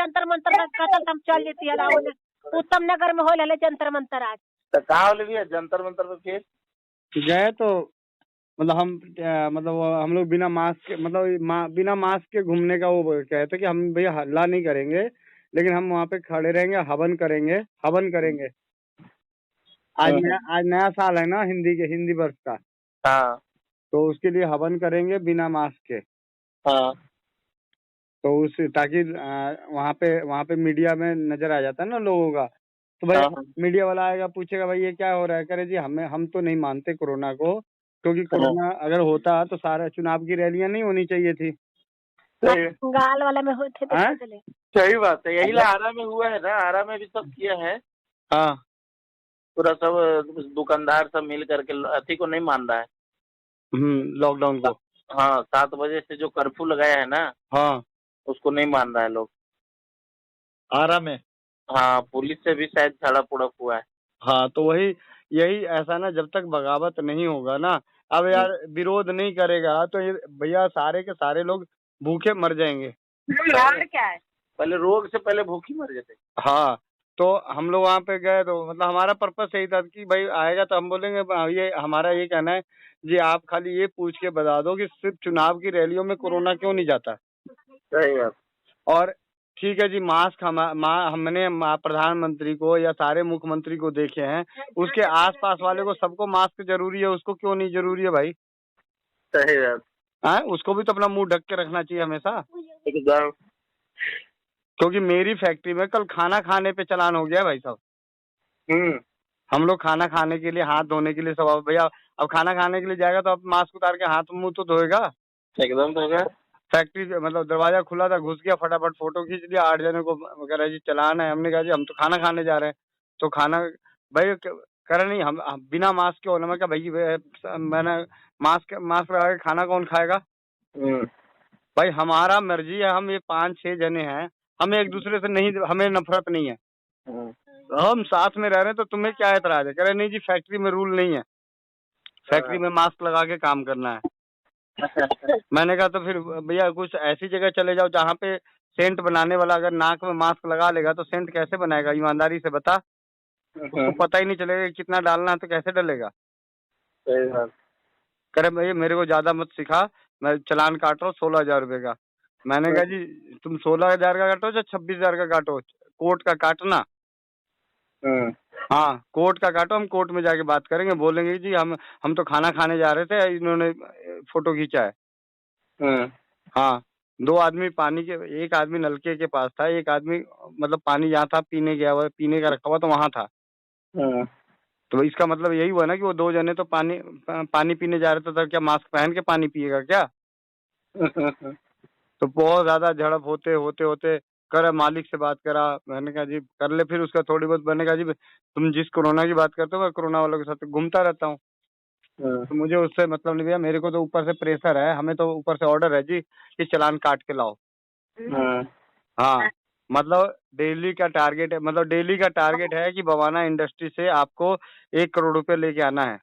जंतर मंतर का कतल तम चल जेती हला उत्तम नगर में होल हले जंतर मंतर आज। तो कहाँ होले भैया जंतर मंतर पे फिर गए तो मतलब हम लोग बिना मास्क के बिना मास्क के घूमने का वो कहते कि हम भैया हल्ला नहीं करेंगे, लेकिन हम वहाँ पे खड़े रहेंगे, हवन करेंगे। आज नया साल है ना हिंदी वर्ष का। हाँ तो उसके लिए हवन करेंगे बिना मास्क के। हाँ तो उस ताकि वहाँ पे मीडिया में नजर आ जाता है ना लोगों का। तो भाई हाँ मीडिया वाला आएगा, पूछेगा भाई ये क्या हो रहा है, करे जी हम तो नहीं मानते कोरोना को, क्योंकि कोरोना अगर होता तो सारे चुनाव की रैलियां नहीं होनी चाहिए थी। सही बंगाल वाला में होते हाँ? चले। सही बात है, यही आरा में हुआ है ना, आरा में भी सब किया है। हाँ पूरा सब दुकानदार सब मिल करके अति को नहीं मान रहा है। लॉकडाउन को। हाँ 7 बजे से जो कर्फ्यू लगाया है ना, हाँ उसको नहीं मान रहा है लोग। आरा में। हाँ पुलिस से भी शायद झड़प उड़प हुआ है। हाँ तो यही ऐसा ना, जब तक बगावत नहीं होगा ना, अब यार विरोध नहीं करेगा तो ये भैया सारे के सारे लोग भूखे मर जाएंगे। और क्या है, पहले रोग से पहले भूखी मर जाते। हाँ तो हम लोग वहाँ पे गए तो मतलब हमारा पर्पस यही था कि भाई आएगा तो हम बोलेंगे ये हमारा ये कहना है जी, आप खाली ये पूछ के बता दो कि सिर्फ चुनाव की रैलियों में कोरोना क्यों नहीं जाता। सही बात। और ठीक है जी, मास्क हमने प्रधानमंत्री को या सारे मुख्यमंत्री को देखे हैं, उसके आसपास वाले को सबको मास्क जरूरी है, उसको क्यों नहीं जरूरी है भाई? सही बात। हाँ, उसको भी तो अपना मुंह ढक के रखना चाहिए हमेशा। एकदम। क्योंकि मेरी फैक्ट्री में कल खाना खाने पे चालान हो गया भाई साहब। हम लोग खाना खाने के लिए, हाथ धोने के लिए सब, अब भैया अब खाना खाने के लिए जाएगा तो अब मास्क उतार के हाथ मुंह तो धोएगा। एकदम तो होगा। फैक्ट्री मतलब दरवाजा खुला था, घुस गया, फटाफट फोटो खींच लिया, 8 जने को वगैरह जी चलान है। हमने कहा जी हम तो खाना खाने जा रहे हैं, तो खाना भाई कह रहे नहीं हम बिना मास्क के होना। मैं क्या भाई मैंने मास्क लगा के खाना कौन खाएगा? भाई हमारा मर्जी है, हम ये 5-6 जने हैं, हमें एक दूसरे से नहीं, हमें नफरत नहीं है, हम साथ में रह रहे हैं, तो तुम्हें क्या एतराज है? कह रहे नहीं जी फैक्ट्री में रूल नहीं है, फैक्ट्री में मास्क लगा के काम करना है। मैंने कहा तो फिर भैया कुछ ऐसी जगह चले जाओ जहाँ पे सेंट बनाने वाला अगर नाक में मास्क लगा लेगा तो सेंट कैसे बनाएगा? ईमानदारी से बता, उसको पता ही नहीं चलेगा कि कितना डालना है तो कैसे डलेगा। करे भैया मेरे को ज्यादा मत सिखा, मैं चालान काट रहा हूँ 16,000 रुपए का। मैंने कहा जी तुम 16,000 का काटो या 26,000 का काटो, कोर्ट का काटना। हाँ कोर्ट का काटो, हम कोर्ट में जाके बात करेंगे, बोलेंगे जी हम तो खाना खाने जा रहे थे, इन्होंने फोटो खींचा है। हाँ 2 आदमी पानी के, एक आदमी नलके के पास था, एक आदमी मतलब पानी जहाँ था पीने गया हुआ, पीने का रखा हुआ तो वहाँ था। तो इसका मतलब यही हुआ ना कि वो 2 जने तो पानी पीने जा रहे थे, तो क्या मास्क पहन के पानी पिएगा क्या? तो बहुत ज्यादा झड़प होते होते होते कर मालिक से बात करा। मैंने कहा जी कर ले फिर उसका थोड़ी बहुत। मैंने कहा जी तुम जिस कोरोना की बात करते हो मैं कोरोना वालों के साथ घूमता रहता हूँ, तो मुझे उससे मतलब नहीं भैया, मेरे को तो ऊपर से प्रेशर है, हमें तो ऊपर से ऑर्डर है जी कि चालान काट के लाओ। हाँ मतलब डेली का टारगेट है, मतलब डेली का टारगेट है कि बवाना इंडस्ट्री से आपको 1 करोड़ रुपए लेके आना है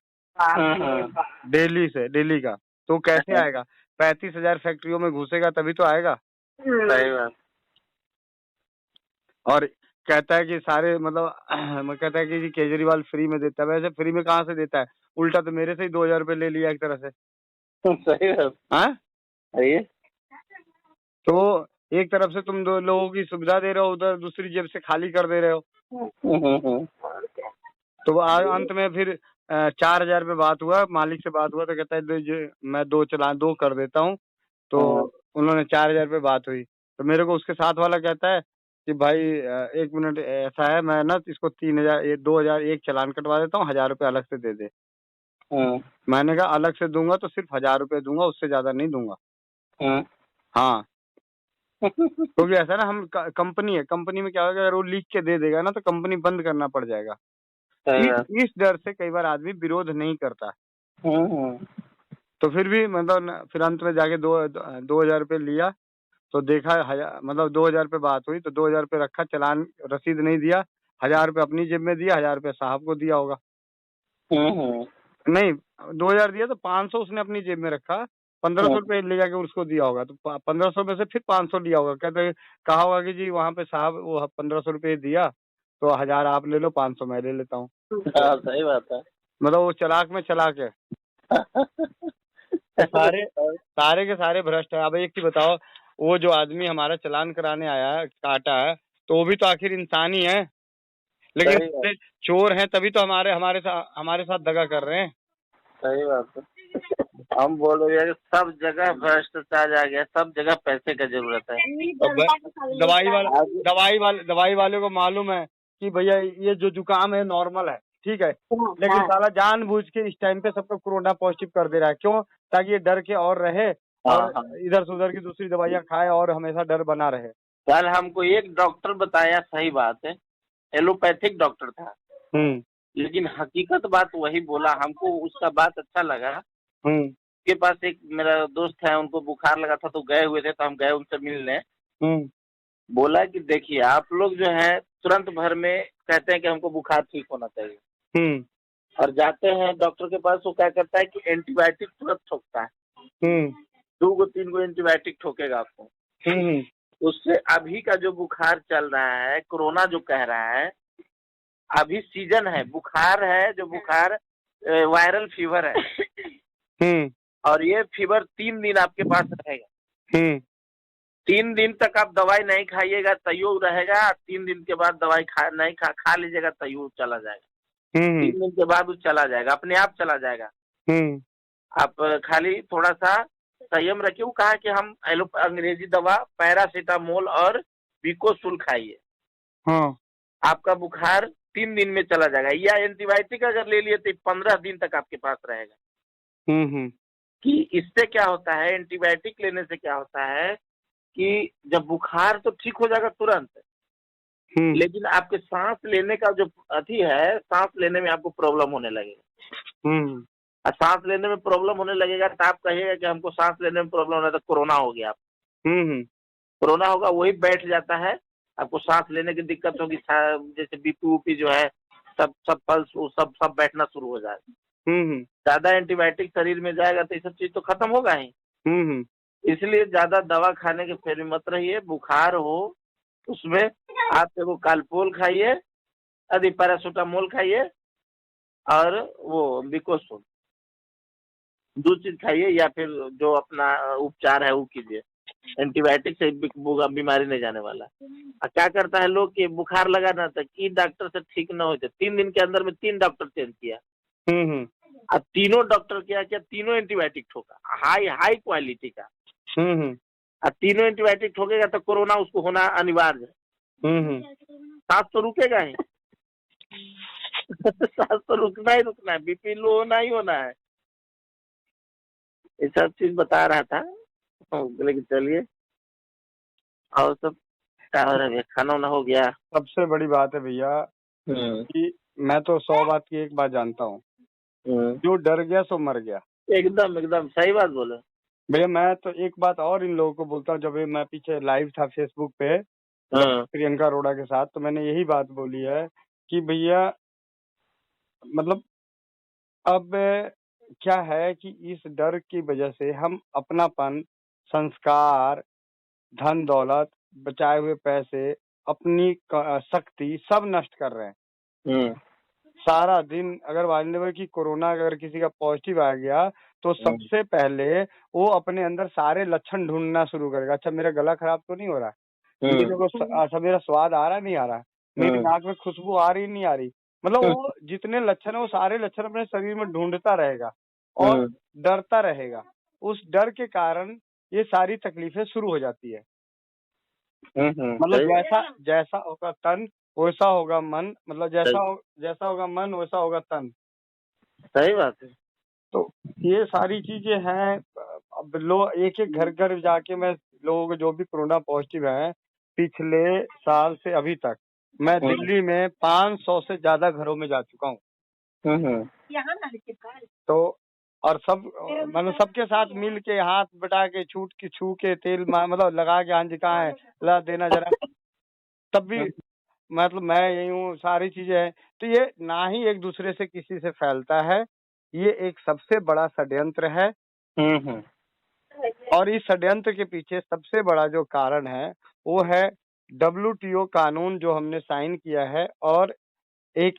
डेली का। तो कैसे आएगा? 35,000 फैक्ट्रियों में घुसेगा तभी तो आएगा। सही बात। और कहता है कि सारे मतलब कहता है कि जी केजरीवाल फ्री में देता है। वैसे फ्री में कहाँ से देता है? उल्टा तो मेरे से ही 2,000 रुपए ले लिया एक तरह से। सही बात। हाँ तो तो एक तरफ से तुम 2 लोगों की सुविधा दे रहे हो, उधर दूसरी जेब से खाली कर दे रहे हो। तो अंत में फिर 4,000 पे बात हुआ, मालिक से बात हुआ तो कहता है मैं 2 कर देता हूँ। तो उन्होंने 4,000 पे बात हुई, तो मेरे को उसके साथ वाला कहता है कि भाई 1 मिनट ऐसा है, मैं ना इसको 3,000 2,000 एक चालान कटवा देता हूँ, 1,000 रुपये अलग से दे दे। मैंने कहा अलग से दूंगा तो सिर्फ 1,000 रुपये दूंगा, उससे ज्यादा नहीं दूंगा। हाँ क्योंकि ऐसा ना हम कंपनी है, कंपनी में क्या होगा अगर वो लिख के दे देगा ना तो कंपनी बंद करना पड़ जाएगा। इस डर से कई बार आदमी विरोध नहीं करता। तो फिर भी मतलब फिर अंत में जाके 2,000 रुपये लिया, तो देखा मतलब 2,000 पे बात हुई तो 2,000 रुपये रखा, चालान रसीद नहीं दिया, 1,000 रुपये अपनी जेब में दिया, 1,000 रुपये साहब को दिया होगा। नहीं 2,000 दिया तो 500 उसने अपनी जेब में रखा, 1500 रुपये ले जाके उसको दिया होगा, तो 1500 में से फिर 500 लिया होगा। कहते कहा होगा कि जी वहाँ पे साहब वो 1500 रुपये दिया, तो 1000 आप ले लो, 500 मैं ले लेता हूँ। हाँ सही बात है। मतलब वो चालाक में चालाक है। तो सारे सारे के सारे भ्रष्ट है। अब एक चीज बताओ, वो जो आदमी हमारा चालान कराने आया है, काटा है, तो वो भी तो आखिर इंसान ही है। लेकिन सही बात। चोर हैं तभी तो हमारे साथ दगा कर रहे हैं। सही बात है। हम बोल रहे हैं कि सब जगह भ्रष्टाचार आ गया, सब जगह पैसे का जरूरत है। दवाई वाले को मालूम है कि भैया ये जो जुकाम है नॉर्मल है, ठीक है, लेकिन साला जानबूझ के इस टाइम पे सबको कोरोना पॉजिटिव कर दे रहा है। क्यों? ताकि ये डर के और रहे और हाँ, हाँ। इधर से उधर की दूसरी दवाइयाँ खाए और हमेशा डर बना रहे। कल हमको एक डॉक्टर बताया, सही बात है, एलोपैथिक डॉक्टर था, लेकिन हकीकत बात वही बोला। हमको उसका बात अच्छा लगा। के पास एक मेरा दोस्त है, उनको बुखार लगा था तो गए हुए थे, तो हम गए उनसे मिलने। बोला कि देखिए आप लोग जो है तुरंत भर में कहते हैं कि हमको बुखार ठीक होना चाहिए, और जाते हैं डॉक्टर के पास, वो क्या करता है कि एंटीबायोटिक तुरंत ठोकता है। 2 3 गो एंटीबायोटिक ठोकेगा आपको। उससे अभी का जो बुखार चल रहा है, कोरोना जो कह रहा है, अभी सीजन है, बुखार है, जो बुखार वायरल फीवर है। और ये फीवर 3 दिन आपके पास रहेगा। 3 दिन तक आप दवाई नहीं खाइएगा तैयो रहेगा, 3 दिन के बाद दवाई खा लीजिएगा तैयो चला जाएगा। 3 दिन के बाद वो चला जाएगा, अपने आप चला जाएगा। आप खाली थोड़ा सा संयम रखिए। वो कहा कि हम अंग्रेजी दवा पैरासीटामोल और बिकोसुल खाइए, आपका बुखार 3 दिन में चला जाएगा। या एंटीबायोटिक अगर ले लिए तो 15 दिन तक आपके पास रहेगा। कि इससे क्या होता है, एंटीबायोटिक लेने से क्या होता है कि जब बुखार तो ठीक हो जाएगा तुरंत, लेकिन आपके सांस लेने का जो अथी है, सांस लेने में आपको प्रॉब्लम होने लगेगा। और सांस लेने में प्रॉब्लम होने लगेगा तो आप कहिएगा कि हमको सांस लेने में प्रॉब्लम हो रहा है, तो कोरोना हो गया। कोरोना होगा, वही बैठ जाता है, आपको सांस लेने की दिक्कत होगी, जैसे बीपी ऊपी जो है सब पल्स सब बैठना शुरू हो जाएगा। ज्यादा एंटीबायोटिक शरीर में जाएगा तो ये सब चीज तो खत्म होगा ही। इसलिए ज्यादा दवा खाने के फेर में मत रहिए। बुखार हो उसमें आप एगो कालपोल खाइए, यदि पैरासीटामोल खाइए, और वो बिकोसुल, 2 चीज खाइए, या फिर जो अपना उपचार है वो कीजिए। एंटीबायोटिक से बीमारी नहीं जाने वाला। क्या करता है लोग कि बुखार लगा ना तो कि डॉक्टर से ठीक न होते, 3 दिन के अंदर में 3 डॉक्टर चेंज किया। अब तीनों डॉक्टर क्या किया, तीनों एंटीबायोटिक ठोका, हाई क्वालिटी का। अब तीनों एंटीबायोटिक ठोकेगा तो कोरोना उसको होना अनिवार्य है। सांस तो रुकेगा ही। सांस तो रुकना है, बीपी लो होना ही होना है। ये सब चीज बता रहा था। लेकिन चलिए, और सब क्या हो रहा है, खाना वाना हो गया? सबसे बड़ी बात है भैया कि मैं तो 100 बात की एक बात जानता हूँ, जो डर गया सो मर गया। एकदम एकदम सही बात बोले भैया। मैं तो एक बात और इन लोगों को बोलता हूँ, जब मैं पीछे लाइव था फेसबुक पे प्रियंका अरोड़ा के साथ, तो मैंने यही बात बोली है कि भैया मतलब अब क्या है कि इस डर की वजह से हम अपनापन, संस्कार, धन दौलत, बचाए हुए पैसे, अपनी शक्ति सब नष्ट कर रहे हैं। सारा दिन अगर मान लीजिए कि कोरोना अगर किसी का पॉजिटिव आ गया तो सबसे पहले वो अपने अंदर सारे लक्षण ढूंढना शुरू करेगा। अच्छा मेरा गला खराब तो नहीं हो रहा, अच्छा मेरा स्वाद आ रहा नहीं आ रहा, मेरी नाक में खुशबू आ रही नहीं आ रही, मतलब वो जितने लक्षण है वो सारे लक्षण अपने शरीर में ढूंढता रहेगा और डरता रहेगा। उस डर के कारण ये सारी तकलीफें शुरू हो जाती है। मतलब जैसा होगा तन वैसा होगा मन, मतलब जैसा होगा मन वैसा होगा तन। सही बात है। तो ये सारी चीजें हैं। अब लोग एक एक घर जाके, मैं लोगों को जो भी कोरोना पॉजिटिव है पिछले साल से अभी तक मैं दिल्ली में 500 से ज्यादा घरों में जा चुका हूँ। तो और सब मतलब सबके साथ मिल के हाथ बटा के छू के तेल मतलब लगा के, हाँ जी कहाँ है ला देना जरा, तब भी मतलब मैं यही हूँ, सारी चीजें हैं। तो ये ना ही एक दूसरे से किसी से फैलता है, ये एक सबसे बड़ा षड्यंत्र है। और इस षड्यंत्र के पीछे सबसे बड़ा जो कारण है वो है WTO कानून जो हमने साइन किया है, और एक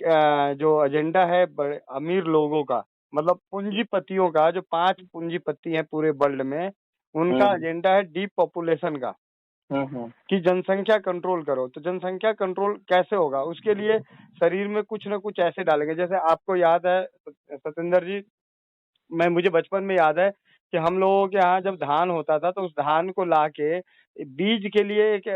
जो एजेंडा है बड़े अमीर लोगों का, मतलब पूंजीपतियों का, जो 5 पूंजीपति हैं पूरे वर्ल्ड में, उनका एजेंडा है डीपॉपुलेशन का, कि जनसंख्या कंट्रोल करो। तो जनसंख्या कंट्रोल कैसे होगा? उसके लिए शरीर में कुछ ना कुछ ऐसे डालेंगे। जैसे आपको याद है सतेंद्र जी, मुझे बचपन में याद है कि हम लोगों के यहाँ जब धान होता था तो उस धान को लाके बीज के लिए एक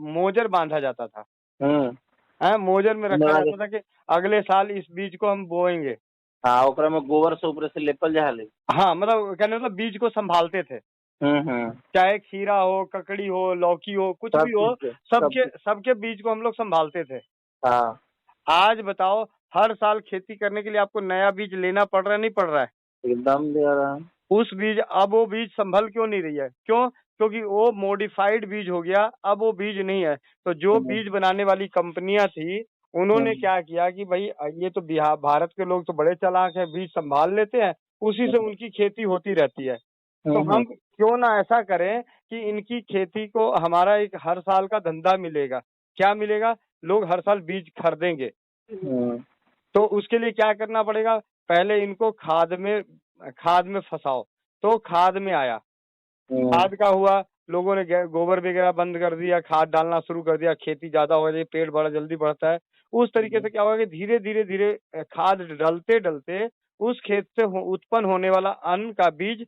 मोजर बांधा जाता था। मोजर में रखा जाता था कि अगले साल इस बीज को हम बोएंगे। हाँ, ओकरा में गोबर से ऊपर से लेपल जाले। हाँ, मतलब कहने मतलब बीज को संभालते थे। चाहे खीरा हो, ककड़ी हो, लौकी हो, कुछ भी हो, सबके बीज को हम लोग संभालते थे। हाँ। आज बताओ, हर साल खेती करने के लिए आपको नया बीज लेना पड़ रहा है, नहीं पड़ रहा है? एकदम दे रहा है। उस बीज, अब वो बीज संभल क्यों नहीं रही है? क्यों? क्योंकि वो मॉडिफाइड बीज हो गया, अब वो बीज नहीं है। तो जो बीज बनाने वाली कंपनियां थी, उन्होंने क्या किया कि भाई ये तो बिहार भारत के लोग तो बड़े चालाक है, बीज संभाल लेते हैं, उसी से उनकी खेती होती रहती है। तो हम क्यों ना ऐसा करें कि इनकी खेती को हमारा एक हर साल का धंधा मिलेगा। क्या मिलेगा? लोग हर साल बीज खरीदेंगे। तो उसके लिए क्या करना पड़ेगा? पहले इनको खाद में फंसाओ। तो खाद में आया, खाद का हुआ, लोगों ने गोबर वगैरह बंद कर दिया, खाद डालना शुरू कर दिया, खेती ज्यादा हो जाए, पेड़ बड़ा जल्दी बढ़ता है। उस तरीके से क्या होगा कि धीरे धीरे धीरे खाद डलते डलते उस खेत से उत्पन्न होने वाला अन्न का बीज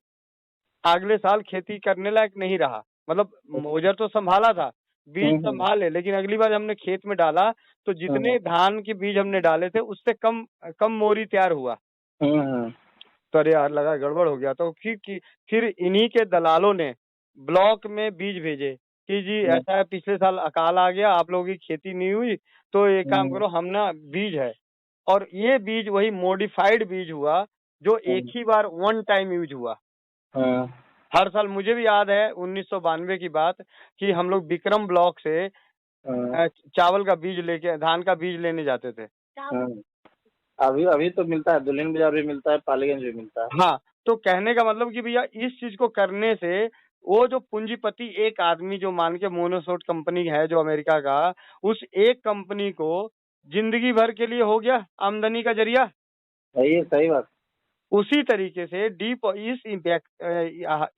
अगले साल खेती करने लायक नहीं रहा। मतलब मोजर तो संभाला था, बीज संभाले, लेकिन अगली बार हमने खेत में डाला तो जितने धान के बीज हमने डाले थे उससे कम मोरी तैयार हुआ। तो अरे यार, लगा गड़बड़ हो गया। तो फिर इन्हीं के दलालों ने ब्लॉक में बीज भेजे कि जी ऐसा है, पिछले साल अकाल आ गया, आप लोगों की खेती नहीं हुई, तो एक काम करो, हम ना बीज है, और ये बीज वही मॉडिफाइड बीज हुआ जो एक ही बार वन टाइम यूज हुआ। हर साल मुझे भी याद है 1992 की बात कि हम लोग विक्रम ब्लॉक से चावल का बीज लेके, धान का बीज लेने जाते थे। अभी तो मिलता है, दुल्हिन बाजार भी मिलता है, पालीगंज भी मिलता है। हाँ, तो कहने का मतलब कि भैया इस चीज को करने से वो जो पूंजीपति एक आदमी जो मान के मोनोसोट कंपनी है जो अमेरिका का, उस एक कंपनी को जिंदगी भर के लिए हो गया आमदनी का जरिया। सही बात। उसी तरीके से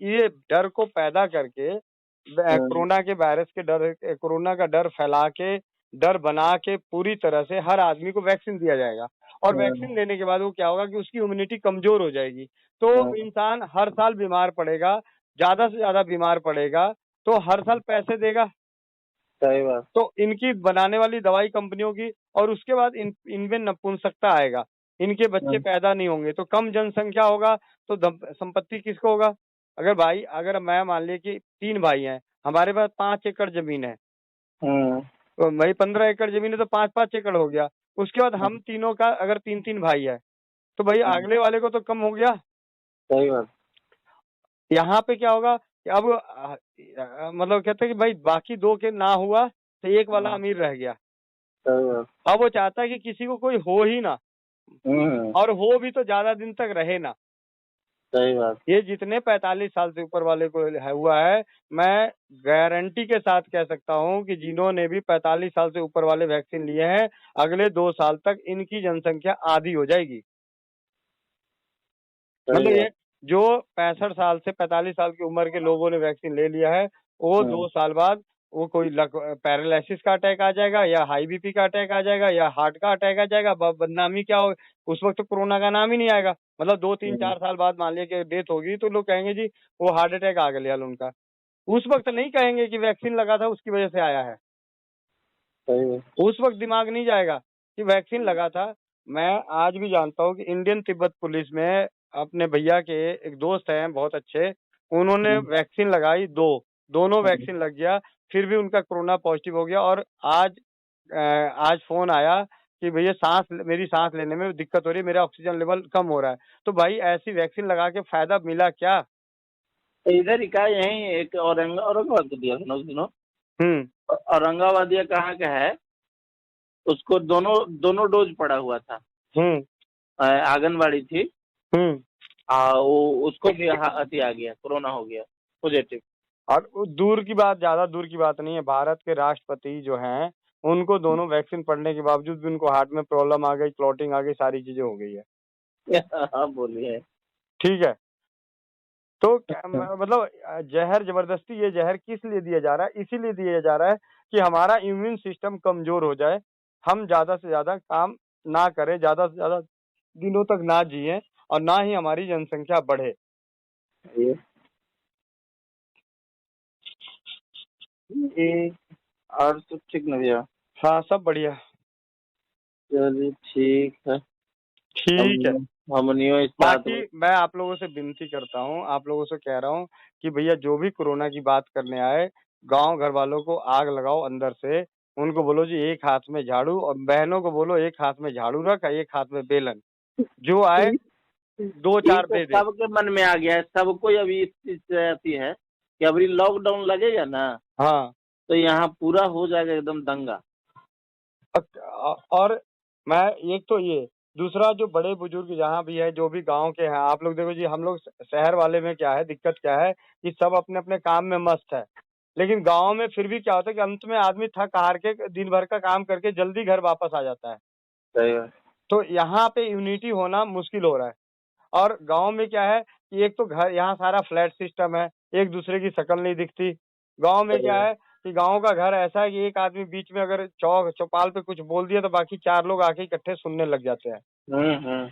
ये डर को पैदा करके, कोरोना के वायरस के डर, कोरोना का डर फैला के, डर बना के पूरी तरह से हर आदमी को वैक्सीन दिया जाएगा, और वैक्सीन लेने के बाद वो क्या होगा कि उसकी इम्यूनिटी कमजोर हो जाएगी, तो इंसान हर साल बीमार पड़ेगा, ज्यादा से ज्यादा बीमार पड़ेगा, तो हर साल पैसे देगा। सही बात। तो इनकी बनाने वाली दवाई कंपनियों की, और उसके बाद इनमें नपुंसकता आएगा, इनके बच्चे पैदा नहीं होंगे, तो कम जनसंख्या होगा, तो संपत्ति किसको होगा? अगर मैं मान लिया कि 3 भाई हैं, हमारे पास 5 एकड़ जमीन है, तो भाई 15 एकड़ जमीन है तो 5-5 एकड़ हो गया। उसके बाद हम तीनों का अगर 3-3 भाई है, तो भाई अगले वाले को तो कम हो गया। सही बात। यहाँ पे क्या होगा कि अब मतलब कहते हैं कि भाई बाकी 2 के ना हुआ तो एक वाला अमीर रह गया। अब वो चाहता है कि किसी को कोई हो ही ना, और हो भी तो ज्यादा दिन तक रहे ना। सही बात। ये जितने 45 साल से ऊपर वाले को हुआ है, मैं गारंटी के साथ कह सकता हूँ कि जिन्होंने भी 45 साल से ऊपर वाले वैक्सीन लिए हैं, अगले 2 साल तक इनकी जनसंख्या आधी हो जाएगी। मतलब ये जो 65 साल से 45 साल की उम्र के लोगों ने वैक्सीन ले लिया है, वो 2 साल बाद वो कोई पैरालिसिस का अटैक आ जाएगा, या हाई बीपी का अटैक आ जाएगा, या हार्ट का अटैक आ जाएगा। बदनामी क्या हो, उस वक्त तो कोरोना का नाम ही नहीं आएगा। मतलब 2-3-4 साल बाद मान लिया कि डेथ होगी, तो लोग कहेंगे जी वो हार्ट अटैक आ गया उनका। उस वक्त नहीं कहेंगे कि वैक्सीन लगा था उसकी वजह से आया है। उस वक्त दिमाग नहीं जाएगा कि वैक्सीन लगा था। मैं आज भी जानता हूँ कि इंडियन तिब्बत पुलिस में अपने भैया के एक दोस्त हैं बहुत अच्छे, उन्होंने वैक्सीन लगाई, दोनों वैक्सीन लग गया, फिर भी उनका कोरोना पॉजिटिव हो गया। और आज फोन आया कि भैया मेरी सांस लेने में दिक्कत हो रही है, मेरा ऑक्सीजन लेवल कम हो रहा है। तो भाई ऐसी वैक्सीन लगा के फायदा मिला क्या? इधर ही का, यही एक औरंगाबाद को दिया था उस दिनों। औरंगाबाद कहाँ का है, उसको दोनों डोज पड़ा हुआ था। आंगनबाड़ी थी, वो उसको भी अति आ गया, कोरोना हो गया। पॉजिटिव। और दूर की बात, ज्यादा दूर की बात नहीं है, भारत के राष्ट्रपति जो हैं उनको दोनों वैक्सीन पड़ने के बावजूद भी उनको हार्ट में प्रॉब्लम आ गई, क्लॉटिंग आ गई, सारी चीजें हो गई है। हाँ बोलिए। ठीक है, तो मतलब जहर जबरदस्ती, ये जहर किस लिए दिया जा रहा है? इसीलिए दिया जा रहा है कि हमारा इम्यून सिस्टम कमजोर हो जाए, हम ज्यादा से ज्यादा काम ना करें, ज्यादा से ज्यादा दिनों तक ना जिए, और ना ही हमारी जनसंख्या बढ़े। ये और सब ठीक ना भैया? हाँ, सब बढ़िया। चलिए ठीक है। ठीक है। हमनियो इस बात बाकी में मैं आप लोगों से विनती करता हूँ, आप लोगों से कह रहा हूँ कि भैया जो भी कोरोना की बात करने आए, गांव घर वालों को आग लगाओ अंदर से, उनको बोलो जी एक हाथ में झाड़ू, और बहनों को बोलो एक हाथ में झाड़ू रख, एक हाथ में बेलन, जो आए दो ये चार तो दे दे। सबके मन में आ गया है, सबको अभी इस चीज से आती है कि अभी लॉकडाउन लगेगा ना हाँ, तो यहाँ पूरा हो जाएगा एकदम दंगा। और मैं एक तो ये, दूसरा जो बड़े बुजुर्ग जहाँ भी है, जो भी गांव के हैं, आप लोग देखो जी, हम लोग शहर वाले में क्या है, दिक्कत क्या है कि सब अपने अपने काम में मस्त है, लेकिन गांव में फिर भी क्या होता है कि अंत में आदमी थक हार के दिन भर का काम करके जल्दी घर वापस आ जाता है। सही बात। तो यहाँ पे यूनिटी होना मुश्किल हो रहा है। और गांव में क्या है कि एक तो घर, यहाँ सारा फ्लैट सिस्टम है, एक दूसरे की शक्ल नहीं दिखती। गांव में क्या है कि गांव का घर ऐसा है कि एक आदमी बीच में अगर चौपाल पे कुछ बोल दिया तो बाकी चार लोग आके इकट्ठे सुनने लग जाते हैं। हम्म।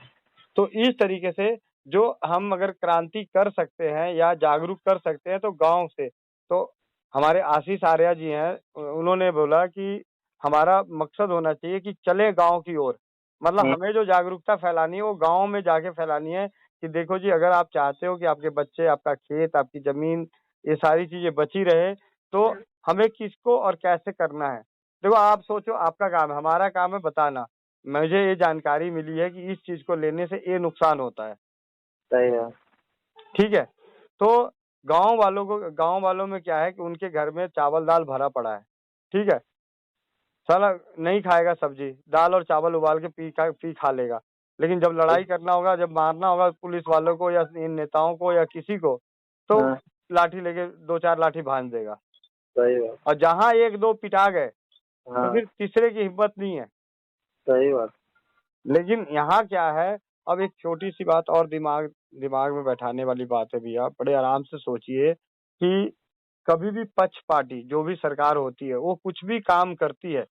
तो इस तरीके से जो हम अगर क्रांति कर सकते हैं या जागरूक कर सकते हैं तो गांव से, तो हमारे आशीष आर्या जी हैं, उन्होंने बोला कि हमारा मकसद होना चाहिए कि चले गांव की ओर, मतलब हमें जो जागरूकता फैलानी है वो गांव में जाके फैलानी है कि देखो जी, अगर आप चाहते हो कि आपके बच्चे, आपका खेत, आपकी जमीन, ये सारी चीजें बची रहे, तो हमें किसको और कैसे करना है। देखो आप सोचो, आपका काम है, हमारा काम है बताना। मुझे ये जानकारी मिली है कि इस चीज को लेने से ये नुकसान होता है। सही है। ठीक है, तो गांव वालों में क्या है कि उनके घर में चावल दाल भरा पड़ा है, ठीक है, साला नहीं खाएगा सब्जी, दाल और चावल उबाल के पी खा लेगा, लेकिन जब लड़ाई करना होगा, जब मारना होगा पुलिस वालों को या इन नेताओं को या किसी को, तो हाँ। लाठी लेके दो चार लाठी भांज देगा। सही बात। और जहां एक दो पिटा गए तो हाँ। फिर तीसरे की हिम्मत नहीं है। सही बात। लेकिन यहाँ क्या है, अब एक छोटी सी बात और दिमाग दिमाग में बैठाने वाली बात है भैया, बड़े आराम से सोचिए कि कभी भी पक्ष पार्टी जो भी सरकार होती है वो कुछ भी काम करती है,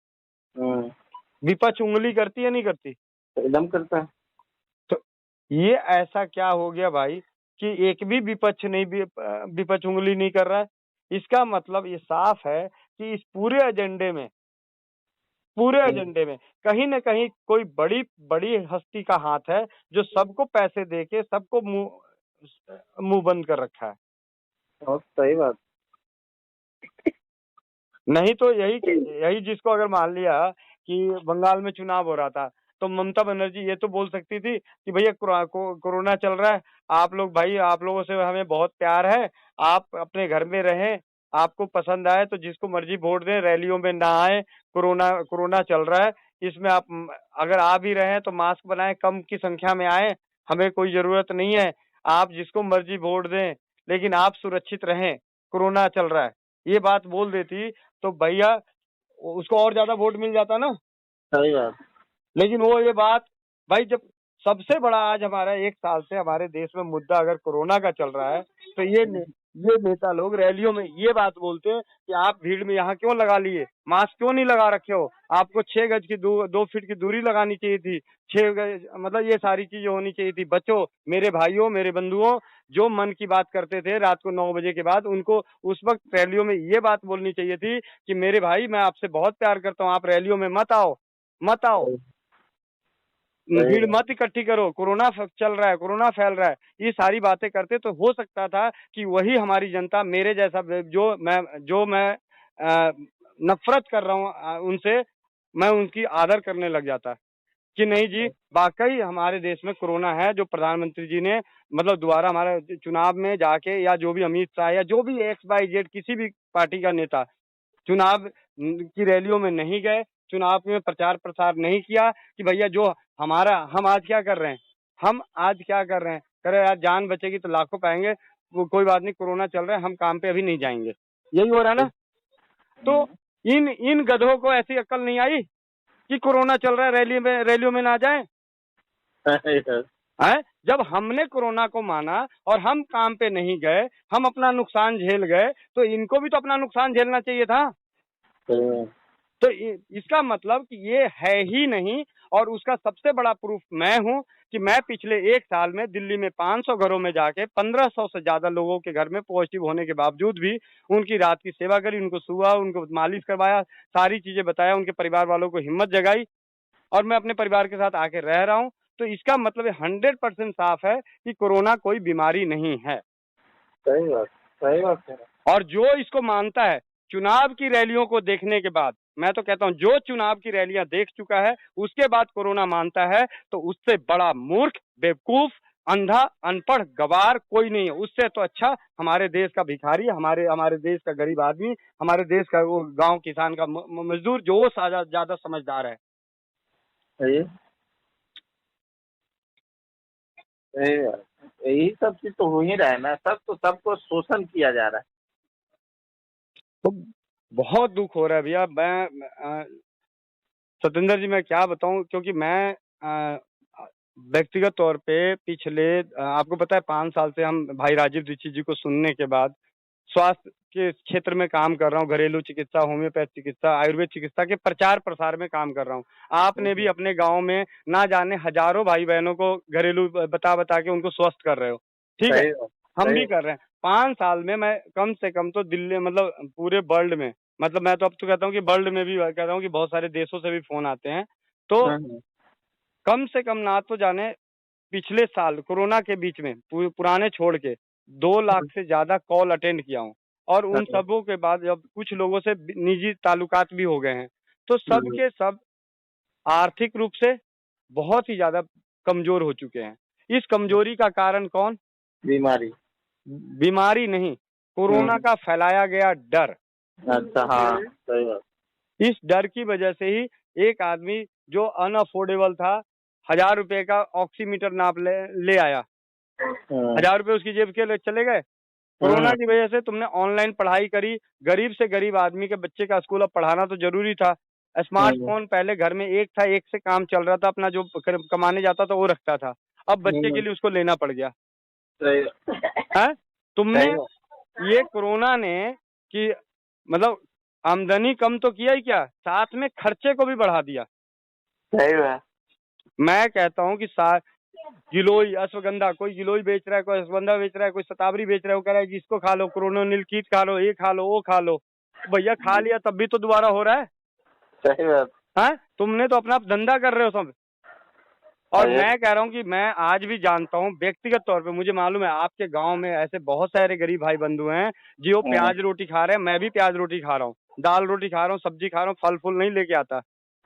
विपक्ष उंगली करती है नहीं करती? एकदम करता है। तो ये ऐसा क्या हो गया भाई कि एक भी विपक्ष नहीं, विपक्ष उंगली नहीं कर रहा है? इसका मतलब ये साफ है कि इस पूरे एजेंडे में कहीं न कहीं कोई बड़ी बड़ी हस्ती का हाथ है जो सबको पैसे देके सबको मुंह बंद कर रखा है। बहुत सही बात। नहीं तो यही जिसको अगर मान लिया कि बंगाल में चुनाव हो रहा था तो ममता बनर्जी ये तो बोल सकती थी कि भैया कोरोना चल रहा है, आप लोग भाई, आप लोगों से हमें बहुत प्यार है, आप अपने घर में रहें, आपको पसंद आए तो जिसको मर्जी वोट दें, रैलियों में ना आए, कोरोना कोरोना चल रहा है, इसमें आप अगर आ भी रहे हैं तो मास्क बनाएं, कम की संख्या में आए, हमें कोई जरूरत नहीं है, आप जिसको मर्जी वोट दें लेकिन आप सुरक्षित रहें, कोरोना चल रहा है, ये बात बोल देती तो भैया उसको और ज्यादा वोट मिल जाता ना। सही बात। लेकिन वो ये बात, भाई जब सबसे बड़ा आज हमारा 1 साल से हमारे देश में मुद्दा अगर कोरोना का चल रहा है तो ये नेता लोग रैलियों में ये बात बोलते हैं कि आप भीड़ में यहाँ क्यों लगा लिए, मास्क क्यों नहीं लगा रखे हो, आपको 6 गज की 2 फीट की दूरी लगानी चाहिए थी, 6 गज, मतलब ये सारी चीजें होनी चाहिए थी। बच्चों, मेरे भाइयों, मेरे बंधुओं, जो मन की बात करते थे रात को 9 बजे के बाद, उनको उस वक्त रैलियों में ये बात बोलनी चाहिए थी कि मेरे भाई, मैं आपसे बहुत प्यार करता हूँ, आप रैलियों में मत आओ, भीड़ मत इकट्ठी करो, कोरोना चल रहा है, कोरोना फैल रहा है, ये सारी बातें करते तो हो सकता था कि वही हमारी जनता, मेरे जैसा जो मैं नफरत कर रहा हूँ उनसे, मैं उनकी आदर करने लग जाता कि नहीं जी, वाकई हमारे देश में कोरोना है। जो प्रधानमंत्री जी ने मतलब दोबारा हमारे चुनाव में जाके, या जो भी अमित शाह या जो भी XYZ किसी भी पार्टी का नेता चुनाव की रैलियों में नहीं गए, चुनाव में प्रचार प्रसार नहीं किया कि भैया जो हम आज क्या कर रहे हैं, हम आज क्या कर रहे हैं, करे यार जान बचेगी तो लाखों पाएंगे, कोई बात नहीं, कोरोना चल रहा है, हम काम पे अभी नहीं जाएंगे, यही हो रहा है ना। तो इन गधों को ऐसी अक्ल नहीं आई कि कोरोना चल रहा है, रैलियों में ना जाएं। है, जब हमने कोरोना को माना और हम काम पे नहीं गए, हम अपना नुकसान झेल गए, तो इनको भी तो अपना नुकसान झेलना चाहिए था। तो इसका मतलब कि ये है ही नहीं। और उसका सबसे बड़ा प्रूफ मैं हूं कि मैं पिछले 1 साल में दिल्ली में 500 घरों में जाके 1500 से ज्यादा लोगों के घर में पॉजिटिव होने के बावजूद भी उनकी रात की सेवा करी, उनको सुआ, उनको मालिश करवाया, सारी चीजें बताया, उनके परिवार वालों को हिम्मत जगाई, और मैं अपने परिवार के साथ आके रह रहा हूं। तो इसका मतलब 100% साफ है कि कोरोना कोई बीमारी नहीं है। सही बात है। और जो इसको मानता है, चुनाव की रैलियों को देखने के बाद, मैं तो कहता हूं जो चुनाव की रैलियां देख चुका है उसके बाद कोरोना मानता है, तो उससे बड़ा मूर्ख, बेवकूफ, अंधा, अनपढ़, गवार कोई नहीं है। उससे तो अच्छा हमारे देश का भिखारी, हमारे देश का गरीब आदमी, हमारे देश का वो गांव किसान का मजदूर, जो ज्यादा समझदार है। यही सब चीज तो हो ही रहा है ना, सबको शोषण किया जा रहा है। तो बहुत दुख हो रहा है भैया। मैं सतेंद्र जी, मैं क्या बताऊं, क्योंकि मैं व्यक्तिगत तौर पे पिछले आपको पता है 5 साल से हम भाई राजीव दीक्षित जी को सुनने के बाद स्वास्थ्य के क्षेत्र में काम कर रहा हूँ। घरेलू चिकित्सा, होम्योपैथ चिकित्सा, आयुर्वेद चिकित्सा के प्रचार प्रसार में काम कर रहा हूँ। आपने भी अपने गांव में ना जाने हजारों भाई बहनों को घरेलू बता के उनको स्वस्थ कर रहे हो, ठीक है, हम भी कर रहे हैं। 5 साल में मैं कम से कम तो दिल्ली, मतलब पूरे वर्ल्ड में, मतलब मैं तो अब तो कहता हूँ कि वर्ल्ड में भी कहता हूँ कि बहुत सारे देशों से भी फोन आते हैं। तो कम से कम ना तो जाने पिछले साल कोरोना के बीच में पुराने छोड़ के 2 लाख से ज्यादा कॉल अटेंड किया हूँ। और उन सबों के बाद जब कुछ लोगों से निजी ताल्लुकात भी हो गए हैं, तो सब के सब आर्थिक रूप से बहुत ही ज्यादा कमजोर हो चुके हैं। इस कमजोरी का कारण कौन? बीमारी नहीं, कोरोना का फैलाया गया डर। अच्छा, हाँ, सही बात। इस डर की वजह से ही एक आदमी जो अनअफोर्डेबल था, 1000 रुपए का ऑक्सीमीटर नाप ले आया, 1000 रुपए उसकी जेब के चले गए। कोरोना की वजह से तुमने ऑनलाइन पढ़ाई करी, गरीब से गरीब आदमी के बच्चे का स्कूल अब पढ़ाना तो जरूरी था। स्मार्टफोन पहले घर में एक था, एक से काम चल रहा था, अपना जो कमाने जाता था वो रखता था, अब बच्चे के लिए उसको लेना पड़ गया। है, तुमने ये कोरोना ने कि मतलब आमदनी कम तो किया ही क्या, साथ में खर्चे को भी बढ़ा दिया। सही है। मैं कहता हूँ कि गिलोय, अश्वगंधा, कोई गिलोय बेच रहा है, कोई अश्वगंधा बेच रहा है, कोई शतावरी बेच रहा है, वो कह रहा है कि इसको खा लो, कोरोनिल कीट खा लो, ये खा लो, वो खा लो। भैया खा लिया तब भी तो दोबारा हो रहा है। सही बात है, तुमने तो अपना धंधा कर रहे हो सब। और मैं कह रहा हूँ कि मैं आज भी जानता हूँ व्यक्तिगत तौर पे, मुझे मालूम है आपके गांव में ऐसे बहुत सारे गरीब भाई बंधु हैं जो प्याज रोटी खा रहे हैं। मैं भी प्याज रोटी खा रहा हूँ, दाल रोटी खा रहा हूँ, सब्जी खा रहा हूँ, फल फूल नहीं लेके आता,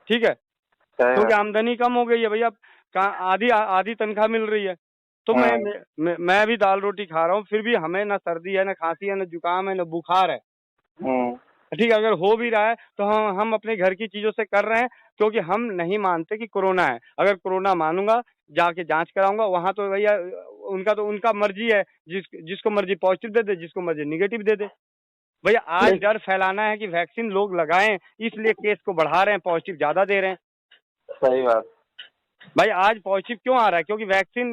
ठीक है, क्योंकि आमदनी कम हो गई है भैया, आधी तनख्वाह मिल रही है। तो मैं भी दाल रोटी खा रहा हूँ, फिर भी हमें ना सर्दी है, ना खांसी है, ना जुकाम है, ना बुखार है, ठीक है। अगर हो भी रहा है तो हम अपने घर की चीजों से कर रहे हैं, क्योंकि हम नहीं मानते कि कोरोना है। अगर कोरोना मानूंगा, जाके जांच कराऊंगा, वहां तो भैया उनका मर्जी है, जिसको मर्जी पॉजिटिव दे दे, जिसको मर्जी निगेटिव दे दे। भैया आज डर फैलाना है कि वैक्सीन लोग लगाएं, इसलिए केस को बढ़ा रहे हैं, पॉजिटिव ज्यादा दे रहे हैं। सही बात भाई, आज पॉजिटिव क्यों आ रहा है? क्योंकि वैक्सीन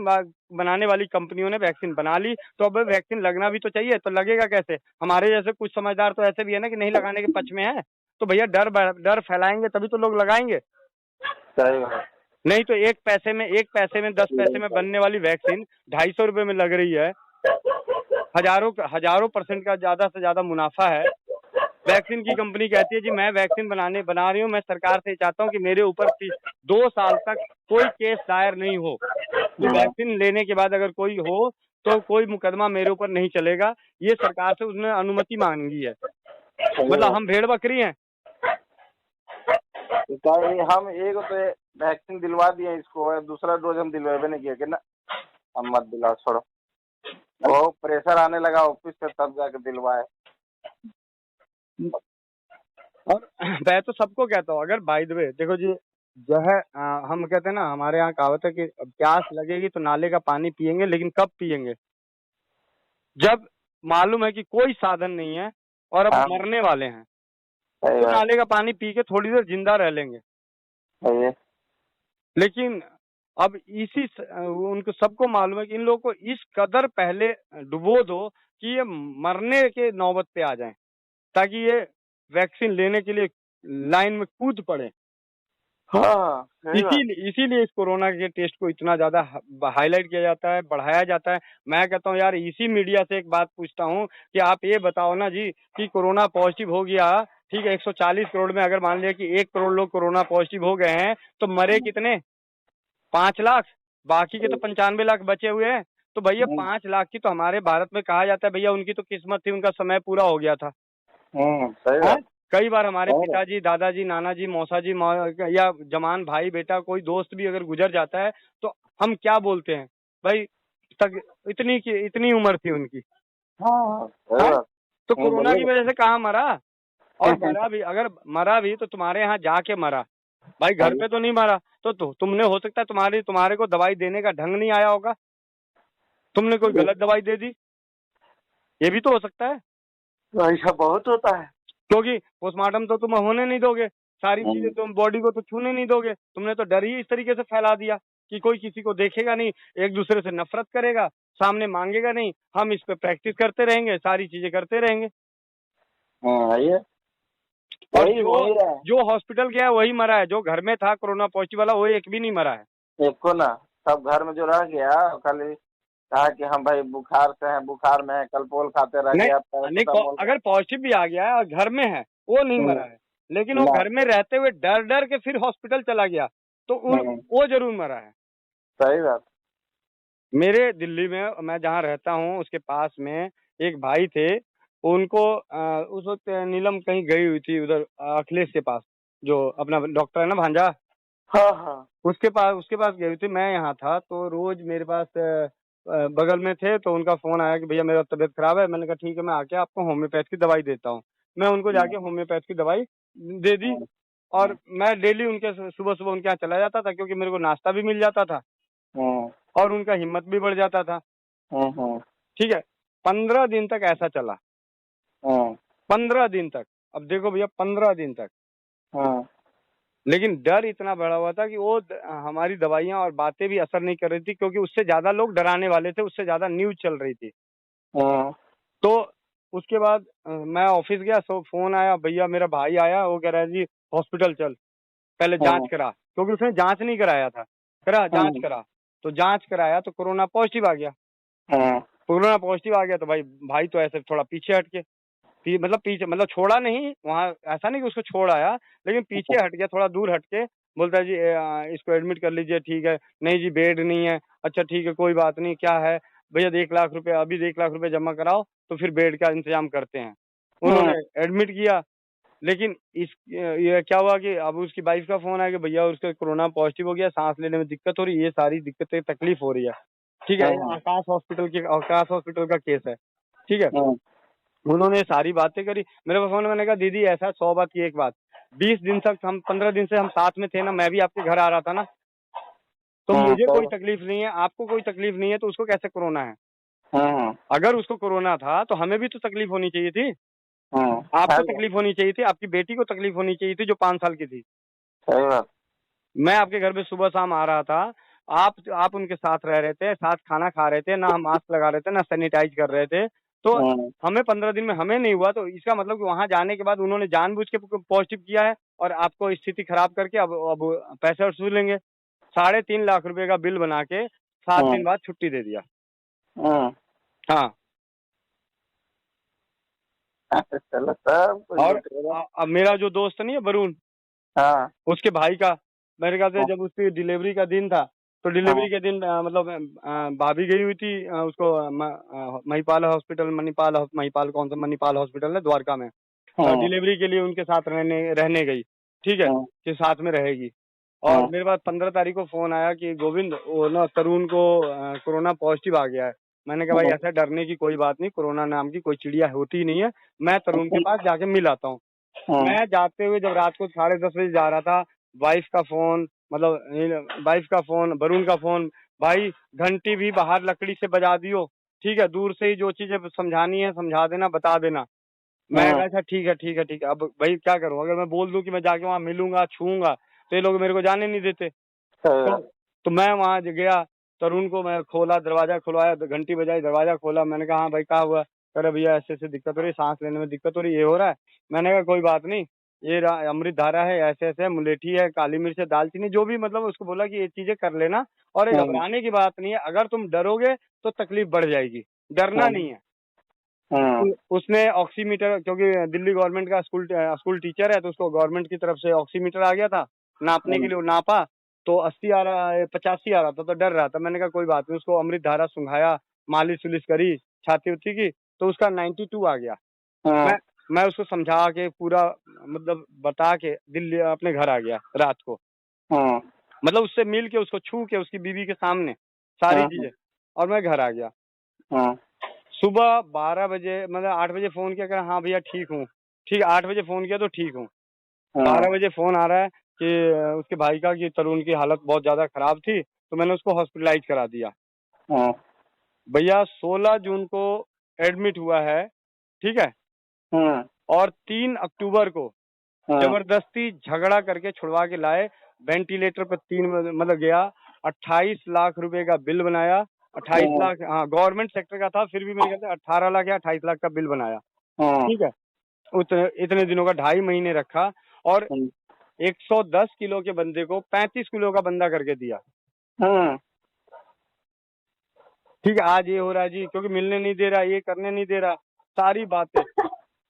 बनाने वाली कंपनियों ने वैक्सीन बना ली, तो अब वैक्सीन लगना भी तो चाहिए। तो लगेगा कैसे? हमारे जैसे कुछ समझदार तो ऐसे भी है ना कि नहीं लगाने के पक्ष में है। तो भैया डर फैलाएंगे तभी तो लोग लगाएंगे। सही बात। नहीं तो 1 पैसे में 10 पैसे में बनने वाली वैक्सीन 250 रुपए में लग रही है। हजारों % का ज्यादा से ज्यादा मुनाफा है। वैक्सीन की कंपनी कहती है जी मैं वैक्सीन बना रही हूँ, मैं सरकार से चाहता हूँ कि मेरे ऊपर 2 साल तक कोई केस दायर नहीं हो। तो वैक्सीन लेने के बाद अगर कोई हो तो कोई मुकदमा मेरे ऊपर नहीं चलेगा। ये सरकार से उसने अनुमति मांगी है। मतलब हम भेड़ बकरी हैं? हम एक तो वैक्सीन दिलवा दिए इसको, दूसरा डोज हम दिलवावे नहीं किया ना, हम मत दिलाओ, छोड़ो। वो प्रेशर आने लगा ऑफिस से, तब जाके दिलवाए। और मैं तो सबको कहता हूँ, अगर बाय द वे देखो जी, जो है हम कहते हैं ना, हमारे यहाँ कहावत है कि प्यास लगेगी तो नाले का पानी पियेंगे, लेकिन कब पियेंगे? जब मालूम है कि कोई साधन नहीं है और अब हाँ। मरने वाले हैं, सही तो बात नाले का पानी पी के थोड़ी देर जिंदा रह लेंगे। है। लेकिन अब उनको सबको मालूम है कि इन लोगों को इस कदर पहले डुबो दो कि ये मरने के नौबत पे आ जाएं, ताकि ये वैक्सीन लेने के लिए लाइन में कूद पड़े। हाँ सही बात। इसीलिए इस कोरोना के टेस्ट को इतना ज्यादा हाईलाइट किया जाता है, बढ़ाया जाता है। मैं कहता हूँ यार, इसी मीडिया से एक बात पूछता हूँ कि आप ये बताओ ना जी कि कोरोना पॉजिटिव हो गया, ठीक है, 140 करोड़ में अगर मान लिया कि 1 करोड़ लोग कोरोना पॉजिटिव हो गए हैं, तो मरे कितने? 5 लाख। बाकी के तो 95 लाख बचे हुए हैं। तो भैया 5 लाख की तो हमारे भारत में कहा जाता है भैया उनकी तो किस्मत थी, उनका समय पूरा हो गया था। सही हाँ? बात। कई बार हमारे और? पिताजी, दादाजी, नानाजी, मौसाजी या जवान भाई बेटा कोई दोस्त भी अगर गुजर जाता है तो हम क्या बोलते हैं भाई, तक इतनी उम्र थी उनकी। हाँ सही हाँ? बात। तो कोरोना की वजह से कहाँ मरा? और हाँ। मरा भी, अगर मरा भी तो तुम्हारे यहाँ जाके मरा, भाई घर पे तो नहीं मरा। तो तुमने, हो सकता है तुम्हारे को दवाई देने का ढंग नहीं आया होगा, तुमने कोई गलत दवाई दे दी, ये भी तो हो सकता है। ऐसा बहुत होता है। क्योंकि पोस्टमार्टम तो तुम होने नहीं दोगे, सारी चीजें तुम बॉडी को तो छूने नहीं दोगे, तुमने तो डर ही इस तरीके से फैला दिया कि कोई किसी को देखेगा नहीं, एक दूसरे से नफरत करेगा, सामने मांगेगा नहीं, हम इस पे प्रैक्टिस करते रहेंगे, सारी चीजें करते रहेंगे। ये और वही हो ही रहा है। जो हॉस्पिटल गया है वही मरा है, जो घर में था कोरोना पॉजिटिव वाला वो एक भी नहीं मरा है। एक को ना, सब घर में जो रह गया खाली कहा कि हम भाई बुखार से हैं, बुखार में है, कलपोल खाते रह नहीं, गया। अगर पॉजिटिव भी आ गया है और घर में है वो नहीं मरा है, लेकिन वो ना। घर में रहते हुए डर डर के फिर हॉस्पिटल चला गया, तो वो जरूर मरा है। सही बात। मेरे दिल्ली में, मैं जहाँ रहता हूँ उसके पास में एक भाई थे, उनको उस वक्त नीलम कहीं गई हुई थी उधर अखिलेश के पास, जो अपना डॉक्टर है ना भांजा, हाँ हाँ। उसके पास गई हुई थी। मैं यहाँ था तो रोज मेरे पास बगल में थे, तो उनका फोन आया कि भैया मेरा तबीयत खराब है। मैंने कहा ठीक है, मैं आके आपको होम्योपैथ की दवाई देता हूँ। मैं उनको जाके होम्योपैथ की दवाई दे दी, और मैं डेली उनके सुबह सुबह उनके यहाँ चला जाता था, क्योंकि मेरे को नाश्ता भी मिल जाता था और उनका हिम्मत भी बढ़ जाता था। ठीक है, 15 दिन तक ऐसा चला, 15 दिन तक। अब देखो भैया, 15 दिन तक। लेकिन डर इतना बढ़ा हुआ था कि वो हमारी दवाइयां और बातें भी असर नहीं कर रही थी, क्योंकि उससे ज्यादा लोग डराने वाले थे, उससे ज्यादा न्यूज चल रही थी। तो उसके बाद मैं ऑफिस गया, तो फोन आया, भैया मेरा भाई आया, वो कह रहा है जी हॉस्पिटल चल, पहले जांच करा, क्योंकि उसने जांच नहीं कराया था। जांच करा, तो जांच कराया तो कोरोना पॉजिटिव आ गया। कोरोना पॉजिटिव आ गया तो भाई तो ऐसे थोड़ा पीछे हट के, पीछे मतलब छोड़ा नहीं, वहाँ ऐसा नहीं कि उसको छोड़ आया, लेकिन पीछे हट गया, थोड़ा दूर हट के बोलता है जी इसको एडमिट कर लीजिए। ठीक है, नहीं जी बेड नहीं है। अच्छा ठीक है, कोई बात नहीं, क्या है भैया, 1 लाख रुपए, अभी 1 लाख रुपए जमा कराओ तो फिर बेड का इंतजाम करते हैं। उन्होंने एडमिट किया, लेकिन ये क्या हुआ कि अब उसकी वाइफ का फोन आया कि भैया उसका कोरोना पॉजिटिव हो गया, सांस लेने में दिक्कत हो रही है, ये सारी दिक्कतें तकलीफ हो रही है। ठीक है, आकाश हॉस्पिटल का केस है। ठीक है, उन्होंने सारी बातें करी मेरे को फोन। मैंने कहा दीदी ऐसा 100 बात की एक बात, 20 दिन तक हम 15 दिन से हम साथ में थे ना, मैं भी आपके घर आ रहा था ना, तो मुझे कोई तकलीफ नहीं है, आपको कोई तकलीफ नहीं है, तो उसको कैसे कोरोना है? अगर उसको कोरोना था तो हमें भी तो तकलीफ होनी चाहिए थी, आपको तकलीफ होनी चाहिए थी, आपकी बेटी को तकलीफ होनी चाहिए थी जो 5 साल की थी। सही बात। मैं आपके घर में सुबह शाम आ रहा था, आप उनके साथ रह रहे थे, साथ खाना खा रहे थे, ना हम मास्क लगा रहे थे, ना सैनिटाइज कर रहे थे, तो हमें 15 दिन में हमें नहीं हुआ, तो इसका मतलब कि वहां जाने के बाद उन्होंने जानबूझ के पॉजिटिव किया है और आपको स्थिति खराब करके अब पैसे वसूलेंगे। 3.5 लाख रुपए का बिल बना के 7 दिन बाद छुट्टी दे दिया। हाँ, चलो सब और अब मेरा जो दोस्त नहीं है वरुण, उसके भाई का, मेरे ख्याल से जब उसकी डिलीवरी का दिन था, तो डिलीवरी के दिन भाभी गई हुई थी उसको महिपाल हॉस्पिटल, महिपाल कौन सा मणिपाल हॉस्पिटल है द्वारका में, डिलीवरी के लिए उनके साथ रहने गई। ठीक है, कि साथ में रहेगी। और मेरे पास 15 तारीख को फोन आया कि गोविंद वो ना तरुण को कोरोना पॉजिटिव आ गया है। मैंने कहा भाई ऐसा डरने की कोई बात नहीं, कोरोना नाम की कोई चिड़िया होती ही नहीं है, मैं तरुण के पास जाके मिल आता हूँ। मैं जाते हुए जब रात को 10:30 बजे जा रहा था, वाइफ का फोन, वरुण का फोन, भाई घंटी भी बाहर लकड़ी से बजा दियो। ठीक है, दूर से ही जो चीजें समझानी है समझा देना, बता देना। मैं कहा अच्छा ठीक है ठीक है ठीक है। अब भाई क्या करूं, अगर मैं बोल दूं कि मैं जाके वहां मिलूंगा छूऊंगा तो ये लोग मेरे को जाने नहीं देते। तो मैं वहां गया, तरुण को मैं खोला, दरवाजा खुलवाया, घंटी बजाई, दरवाजा खोला। मैंने कहा हाँ भाई क्या हुआ? कह रहे भैया ऐसे ऐसे दिक्कत हो रही है, सांस लेने में दिक्कत हो रही है, ये हो रहा है। मैंने कहा कोई बात नहीं, ये अमृत धारा है, ऐसे ऐसे है, मुलेठी है, काली मिर्च है, दालचीनी, जो भी मतलब उसको बोला कि ये चीजें कर लेना। और ये घबराने की बात नहीं है, अगर तुम डरोगे तो तकलीफ बढ़ जाएगी, डरना नहीं है। उसने ऑक्सीमीटर, क्योंकि दिल्ली गवर्नमेंट का स्कूल टीचर है, तो उसको गवर्नमेंट की तरफ से ऑक्सीमीटर आ गया था नापने के लिए, वो नापा तो 80 आ रहा है, 85 आ रहा था, तो डर रहा था। मैंने कहा कोई बात नहीं, उसको अमृत धारा सुंघाया, मालिश उलिश करी छाती उती की, तो उसका 92 आ गया। मैं उसको समझा के पूरा मतलब बता के दिल्ली अपने घर आ गया रात को। मतलब उससे मिल के, उसको छू के, उसकी बीवी के सामने सारी चीजें, और मैं घर आ गया। सुबह 12 बजे मतलब 8 बजे फोन किया, हाँ भैया ठीक हूँ। ठीक, 8 बजे फोन किया तो ठीक हूँ। 12 बजे फोन आ रहा है कि उसके भाई का कि तरुण की हालत बहुत ज्यादा खराब थी, तो मैंने उसको हॉस्पिटलाइज करा दिया। भैया 16 जून को एडमिट हुआ है, ठीक है। और 3 अक्टूबर को जबरदस्ती झगड़ा करके छुड़वा के लाए, वेंटिलेटर पर 3 मतलब गया, 28 लाख रुपए का बिल बनाया। 28 लाख, हाँ गवर्नमेंट सेक्टर का था, फिर भी मैंने कहता 18 लाख या 28 लाख का बिल बनाया, ठीक है। इतने दिनों का 2.5 महीने रखा, और 110 किलो के बंदे को 35 किलो का बंदा करके दिया। ठीक है, आज ये हो रहा है जी, क्योंकि मिलने नहीं दे रहा, ये करने नहीं दे रहा, सारी बातें।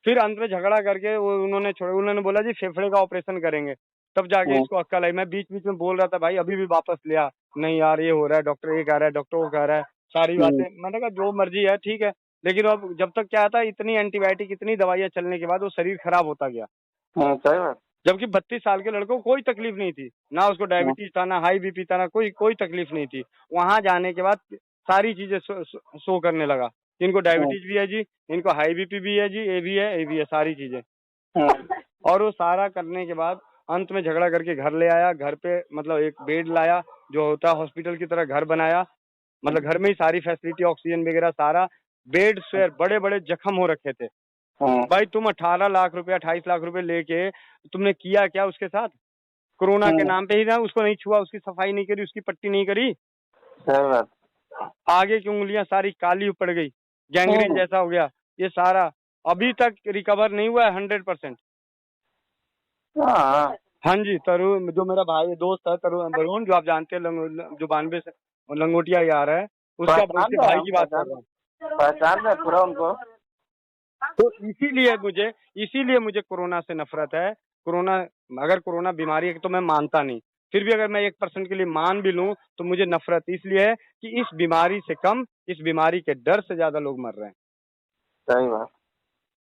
फिर अंत में झगड़ा करके उन्होंने बोला जी फेफड़े का ऑपरेशन करेंगे, तब जाके इसको अक्ल आई। मैं बीच बीच में बोल रहा था भाई अभी भी वापस लिया, नहीं यार ये हो रहा है, डॉक्टर ये कह रहा है, डॉक्टर वो कह रहा है, सारी बातें। मैंने कहा जो मर्जी है ठीक है, लेकिन अब जब तक क्या था, इतनी एंटीबायोटिक, इतनी दवाइयां चलने के बाद वो शरीर खराब होता गया। जबकि 32 साल के लड़कों को कोई तकलीफ नहीं थी, ना उसको डायबिटीज था, ना हाई बीपी था, ना कोई तकलीफ नहीं थी। वहां जाने के बाद सारी चीजें शो करने लगा, इनको डायबिटीज भी है जी, इनको हाई बीपी भी है जी, ये भी है, ये भी है, सारी चीजें। और वो सारा करने के बाद अंत में झगड़ा करके घर ले आया। घर पे मतलब एक बेड लाया, जो होता है हॉस्पिटल की तरह घर बनाया, मतलब घर में ही सारी फैसिलिटी, ऑक्सीजन वगैरह सारा, बेड स्वेयर, बड़े बड़े जख्म हो रखे थे। भाई तुम 18 लाख रुपए 28 लाख रुपए लेके तुमने किया क्या उसके साथ? कोरोना के नाम पे ही ना, उसको नहीं छुआ, उसकी सफाई नहीं करी, उसकी पट्टी नहीं करी, आगे की उंगलियां सारी काली पड़ गई, गैंग्रीन जैसा हो गया, ये सारा अभी तक रिकवर नहीं हुआ है 100%। हाँ जी, तरुण जो मेरा भाई दोस्त है, तरुण जो आप जानते हैं, जो 92 से लंगोटिया आ रहा है, उसके भाई की बात कर रहा हूँ। पहचान है पूरा उनको। तो इसीलिए मुझे कोरोना से नफरत है। अगर कोरोना बीमारी है तो मैं मानता नहीं, फिर भी अगर मैं 1% के लिए मान भी लूं तो मुझे नफरत इसलिए है कि इस बीमारी से कम, इस बीमारी के डर से ज्यादा लोग मर रहे हैं। सही बात।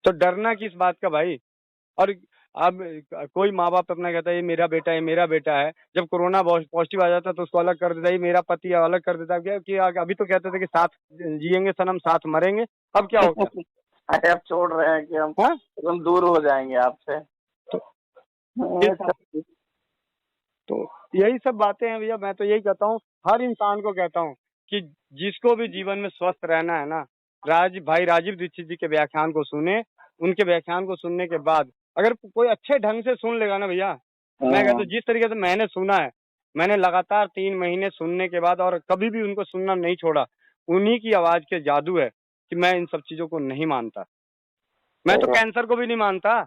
तो डरना किस बात का भाई? और अब कोई माँ बाप अपना कहता है ये मेरा बेटा है, मेरा बेटा है, जब कोरोना पॉजिटिव आ जाता है तो उसको अलग कर देता है, मेरा पति अलग कर देता है। क्या कि अभी तो कहते थे कि साथ जिएंगे सनम, साथ मरेंगे, अब क्या हो गया? अरे अब छोड़ रहे हैं कि हम दूर हो जाएंगे आपसे। तो यही सब बातें हैं भैया। मैं तो यही कहता हूँ, हर इंसान को कहता हूँ कि जिसको भी जीवन में स्वस्थ रहना है ना, भाई राजीव दीक्षित जी के व्याख्यान को सुने। उनके व्याख्यान को सुनने के बाद अगर कोई अच्छे ढंग से सुन लेगा ना भैया, मैं कहता हूँ जिस तरीके से मैंने सुना है, मैंने लगातार 3 महीने सुनने के बाद और कभी भी उनको सुनना नहीं छोड़ा। उन्हीं की आवाज के जादू है कि मैं इन सब चीजों को नहीं मानता। मैं तो कैंसर को भी नहीं मानता।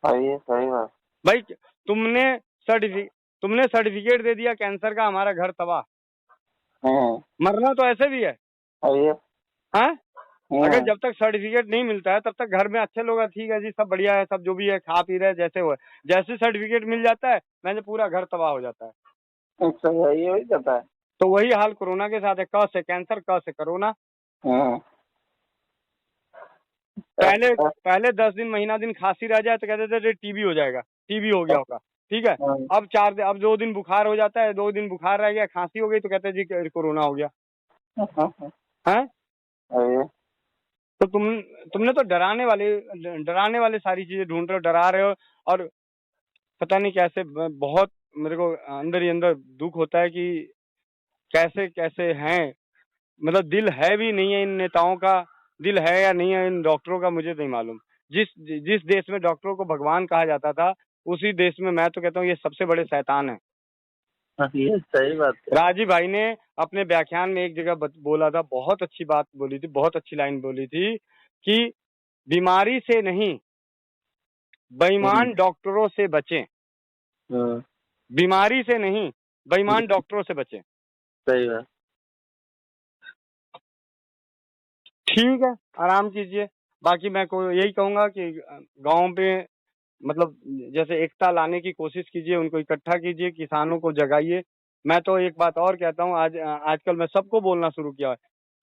सही बात भाई तुमने सर्टिफिकेट दे दिया कैंसर का, हमारा घर तबाह। मरना तो ऐसे भी है। हाँ, अगर जब तक सर्टिफिकेट नहीं मिलता है तब तक घर में अच्छे लोग ठीक है जी, सब बढ़िया है, सब जो भी है खा पी रहे हैं जैसे वो है। जैसे सर्टिफिकेट मिल जाता है मैंने पूरा घर तबाह हो जाता है। अच्छा, यही जाता है। तो वही हाल कोरोना के साथ है, क से कैंसर, क से कोरोना। पहले 10 दिन महीना दिन खांसी रह जाए तो कहते थे टीबी हो जाएगा, टीबी हो गया होगा, ठीक है। अब 2 दिन बुखार हो जाता है, 2 दिन बुखार रह गया, खांसी हो गई तो कहते हैं जी कोरोना हो गया। हैं? तो तुमने तो डराने वाले सारी चीजें ढूंढ रहे हो, डरा रहे हो। और पता नहीं कैसे, बहुत मेरे को अंदर ही अंदर दुख होता है कि कैसे कैसे हैं मतलब दिल है भी नहीं है इन नेताओं का, दिल है या नहीं है इन डॉक्टरों का मुझे नहीं मालूम। जिस जिस देश में डॉक्टरों को भगवान कहा जाता था, उसी देश में मैं तो कहता हूँ ये सबसे बड़े शैतान है। हाँ, ये सही बात है। राजीव भाई ने अपने व्याख्यान में एक जगह बोला था, बहुत अच्छी बात बोली थी, बहुत अच्छी लाइन बोली थी कि बीमारी से नहीं, बेईमान डॉक्टरों से बचें। हाँ, बीमारी से नहीं, बेईमान डॉक्टरों से बचें। सही बात। ठीक है, आराम कीजिए। बाकी मैं को यही कहूंगा कि गांव पे मतलब जैसे एकता लाने की कोशिश कीजिए, उनको इकट्ठा कीजिए, किसानों को जगाइए। मैं तो एक बात और कहता हूँ, आजकल मैं सबको बोलना शुरू किया है,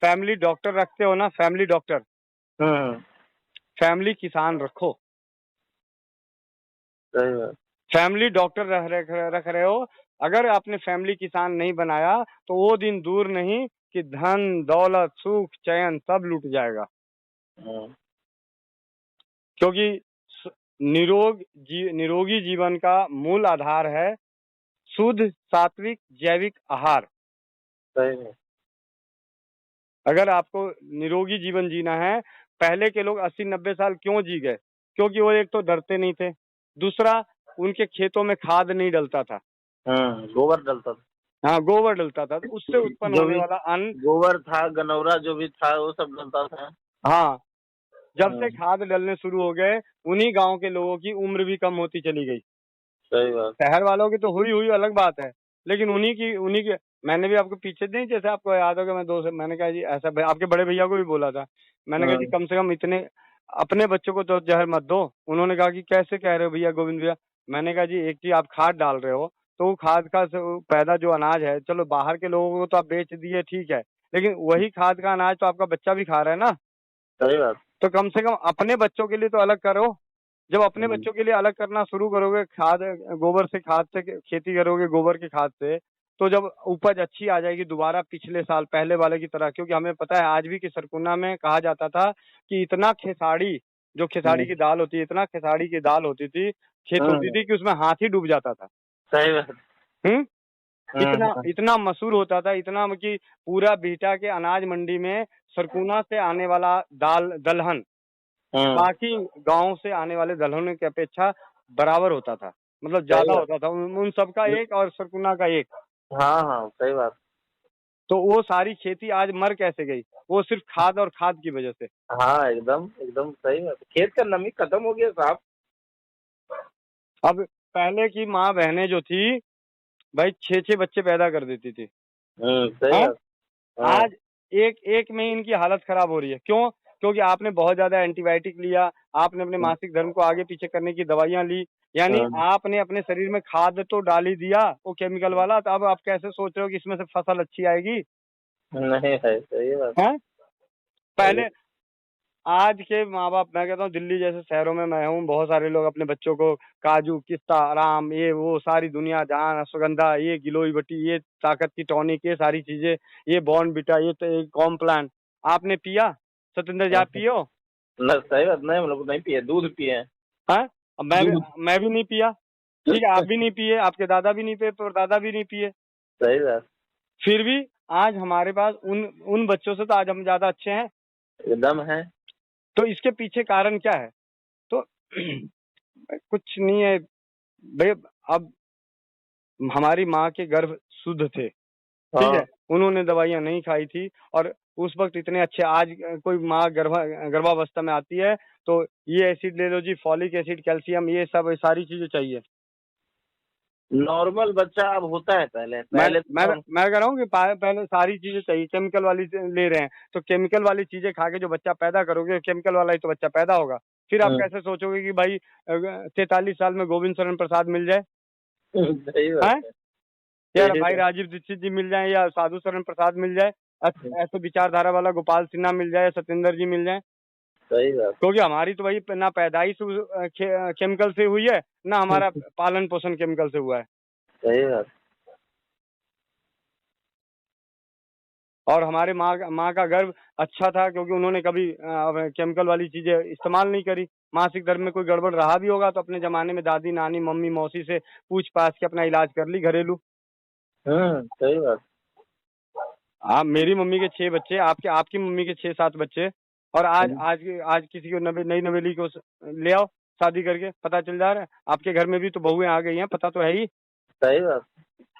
फैमिली डॉक्टर रखते हो ना, फैमिली डॉक्टर, हाँ, फैमिली किसान रखो। सही बात। फैमिली डॉक्टर रख रहे हो, अगर आपने फैमिली किसान नहीं बनाया तो वो दिन दूर नहीं कि धन दौलत सुख चैन सब लूट जाएगा। हाँ, क्योंकि निरोगी जीवन का मूल आधार है शुद्ध सात्विक जैविक आहार। सही बात। अगर आपको निरोगी जीवन जीना है, पहले के लोग 80-90 साल क्यों जी गए? क्योंकि वो एक तो डरते नहीं थे, दूसरा उनके खेतों में खाद नहीं डलता था। हाँ, गोबर डलता था। हाँ, गोबर डलता था, तो उससे उत्पन्न जो होने भी वाला अन्न। गोबर था, गनौरा जो भी था, वो सब डलता था। हाँ, जब हाँ, से खाद डलने शुरू हो गए, उन्हीं गांव के लोगों की उम्र भी कम होती चली गई। सही बात। शहर वालों की तो हुई हुई अलग बात है, लेकिन उन्हीं की मैंने भी आपको पीछे नहीं, जैसे आपको याद होगा, मैंने कहा जी ऐसा आपके बड़े भैया को भी बोला था, मैंने कहा हाँ, जी कम से कम इतने अपने बच्चों को तो जहर मत दो। उन्होंने कहा कि कैसे कह रहे हो भैया गोविंद भैया? मैंने कहा जी एक चीज आप खाद डाल रहे हो, तो वो खाद का पैदा जो अनाज है, चलो बाहर के लोगों को तो आप बेच दिए ठीक है, लेकिन वही खाद का अनाज तो आपका बच्चा भी खा रहा है ना। सही बात। तो कम से कम अपने बच्चों के लिए तो अलग करो। जब अपने हम्म, बच्चों के लिए अलग करना शुरू करोगे, गोबर से खाद से खेती करोगे, गोबर की खाद से, तो जब उपज अच्छी आ जाएगी दोबारा पिछले साल पहले वाले की तरह। क्योंकि हमें पता है आज भी कि सरकुना में कहा जाता था कि इतना खेसाड़ी, जो खेसाड़ी की दाल होती है, इतना खेसाड़ी की दाल होती थी, खेत होती हाँ, थी कि उसमें हाथी डूब जाता था। सही बात। हम्म हाँ, इतना हाँ, इतना मशहूर होता था, इतना कि पूरा बीटा के अनाज मंडी में सरकुना से आने वाला दाल दलहन हाँ, बाकी गांव से आने वाले दलहनों की अपेक्षा बराबर होता था, मतलब सही ज्यादा बात। होता था उन सब का एक और सरकुना का एक। हाँ, हाँ, सही बात। तो वो सारी खेती आज मर कैसे गई? वो सिर्फ खाद और खाद की वजह से। हाँ, एकदम एकदम सही बात। खेत का नमी खत्म हो गया साहब। अब पहले की माँ बहनें जो थी भाई 6-6 बच्चे पैदा कर देती थी। सही हाँ, बात। हाँ, आज एक एक में ही इनकी हालत खराब हो रही है। क्यों? क्योंकि आपने बहुत ज्यादा एंटीबायोटिक लिया, आपने अपने मासिक धर्म को आगे पीछे करने की दवाइयां ली, यानी हाँ, आपने अपने शरीर में खाद तो डाल ही दिया वो केमिकल वाला। तो अब आप कैसे सोच रहे हो कि इसमें से फसल अच्छी आएगी? नहीं है, सही बात। हैं? सही। पहले आज के माँ बाप, मैं कहता हूँ दिल्ली जैसे शहरों में मैं हूँ, बहुत सारे लोग अपने बच्चों को काजू पिस्ता आराम ये वो सारी दुनिया जहान अश्वगंधा, ये गिलोई बटी, ये ताकत की टॉनिक, ये सारी चीजें, ये बॉर्नविटा, ये कॉम्प्लान आपने पिया? सत्येंद्र जी आप पियो? न, सही बात। नहीं, हम लोग नहीं पिए, दूध पिए हैं। हाँ, अब दूध। मैं भी नहीं पिया। ठीक है, आप भी नहीं पिए, आपके दादा भी नहीं पिए, परदादा भी नहीं पिए। सही बात। फिर भी आज हमारे पास उन उन बच्चों से तो आज हम ज्यादा अच्छे हैं। एकदम है। तो इसके पीछे कारण क्या है? तो कुछ नहीं है भाई। अब हमारी माँ के गर्भ शुद्ध थे, ठीक है, हाँ, उन्होंने दवाइयाँ नहीं खाई थी, और उस वक्त इतने अच्छे। आज कोई माँ गर्भावस्था में आती है तो ये एसिड ले लो जी, फॉलिक एसिड, कैल्शियम, ये सब सारी चीजें चाहिए। नॉर्मल बच्चा अब होता है। पहले मैं पहले मैं तो हम। मैं कह रहा हूँ कि पहले सारी चीजें चाहिए, केमिकल वाली ले रहे हैं, तो केमिकल वाली चीजें खा के जो बच्चा पैदा करोगे, केमिकल वाला ही तो बच्चा पैदा होगा। फिर आप कैसे सोचोगे कि भाई 43 साल में गोविंद शरण प्रसाद मिल जाए? सही बात हैं? है। या सही भाई बात। राजीव दीक्षित जी मिल जाए, या साधु शरण प्रसाद मिल जाए, ऐसे विचारधारा वाला गोपाल सिन्हा मिल जाए, सत्येंद्र जी मिल जाए। सही बात। क्योंकि हमारी तो भाई ना पैदाइश केमिकल से हुई है, ना हमारा पालन पोषण केमिकल से हुआ है। सही बात। और हमारे माँ का गर्भ अच्छा था, क्योंकि उन्होंने कभी केमिकल वाली चीजें इस्तेमाल नहीं करी। मासिक धर्म में कोई गड़बड़ रहा भी होगा तो अपने जमाने में दादी नानी मम्मी मौसी से पूछ पाछ के अपना इलाज कर ली घरेलू। सही बात। आप मेरी मम्मी के 6 बच्चे, आपकी मम्मी के 6-7 बच्चे, और आज किसी को नई नवेली को ले आओ शादी करके, पता चल जा रहा है। आपके घर में भी तो बहुएं आ गई हैं, पता तो है ही। सही बात।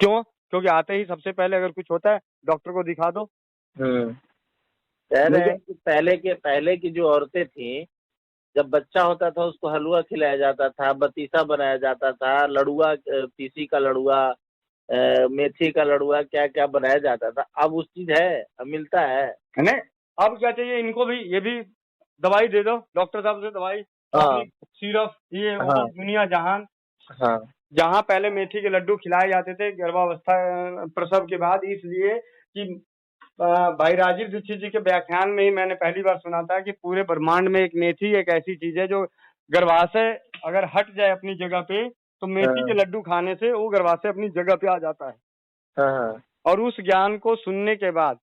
क्यों? क्योंकि आते ही सबसे पहले अगर कुछ होता है डॉक्टर को दिखा दो। कह रहे हैं कि पहले की जो औरतें थी, जब बच्चा होता था उसको हलवा खिलाया जाता था, बतीसा बनाया जाता था, लड़ुआ, तीसी का लड़ुआ, मेथी का लड़ुआ, क्या क्या बनाया जाता था। अब उस चीज है, अब मिलता है नहीं, अब क्या चाहिए इनको भी, ये भी दवाई दे दो डॉक्टर साहब से, दवाई, हाँ सिरप, ये वो, हाँ दुनिया जहान। हाँ जहाँ पहले मेथी के लड्डू खिलाए जाते थे गर्भावस्था, प्रसव के बाद, इसलिए कि भाई राजीव दीक्षित जी के व्याख्यान में ही मैंने पहली बार सुना था कि पूरे ब्रह्मांड में एक मेथी एक ऐसी चीज है जो गर्भाशय अगर हट जाए अपनी जगह पे, तो मेथी के लड्डू खाने से वो गर्भाशय अपनी जगह पे आ जाता है। हाँ। और उस ज्ञान को सुनने के बाद